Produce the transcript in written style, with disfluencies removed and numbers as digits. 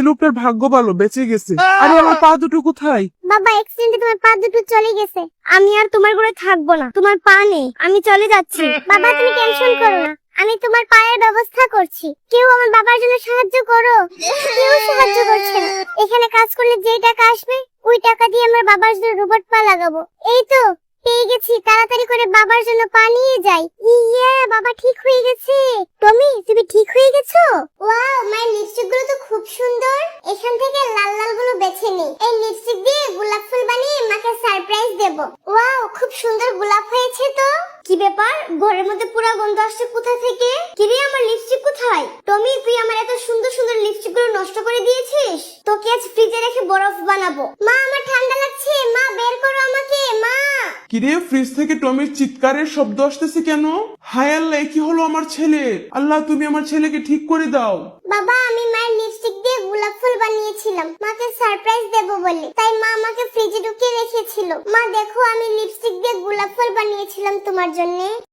লোকটার ভাগ্য ভালো, বেঁচে গেছে। আরে আমার পা দুটো কোথায়? বাবা অ্যাক্সিডেন্টে তোমার পা দুটো চলে গেছে। আমি আর তোমার ঘরে থাকবো না, তোমার পা নেই, আমি চলে যাচ্ছি। বাবা তুমি টেনশন করো না, আমি তোমার পায়ের ব্যবস্থা করছি। কেউ আমার বাবার জন্য সাহায্য করো। কেউ সাহায্য করছে না। এখানে কাজ করলে যে টাকা আসবে ওই টাকা দিয়ে আমরা বাবার জন্য রোবট পা লাগাবো। এই তো পেয়ে গেছি, তাড়াতাড়ি করে বাবার জন্য পা নিয়ে যাই। ইয়া বাবা ঠিক হয়ে গেছে। টমি তুমি ঠিক হয়ে গেছো? ওয়াও মায়ের লিপস্টিক গুলো তো খুব সুন্দর। এখান থেকে লাল লাল গুলো বেছে নিই। এই লিপস্টিক দিয়ে গোলাপ ফুল বানিয়ে মাকে সারপ্রাইজ দেব। ওয়াও খুব সুন্দর গোলাপ হয়েছে তো। কি ব্যাপার, ঘরের মধ্যে পুরো গন্ধ আসছে কোথা থেকে? কিরে আমার লিপস্টিক কোথায়? টমি তুই আমার এত সুন্দর সুন্দর লিপস্টিক গুলো নষ্ট করে দিয়েছিস। তোকে আজ ফ্রিজে রেখে বরফ বানাবো। মা আমার ঠান্ডা লাগছে, মা বের করো আমাকে মা। কিরে, ফ্রিজ থেকে টমির চিৎকারের শব্দ আসতেছে কেন? হায় আল্লাহ, কি হলো আমার ছেলের? আল্লাহ তুমি আমার ছেলেকে ঠিক করে দাও। বাবা আমি মায়ের লিপস্টিক দিয়ে গোলাপ ফুল বানিয়েছিলাম মাকে সারপ্রাইজ দেব বলে, তাই মা আমাকে ফ্রিজে ঢুকিয়ে রেখেছিল। মা দেখো আমি লিপস্টিক দিয়ে গোলাপ ফুল বানিয়েছিলাম তোমার জন্য।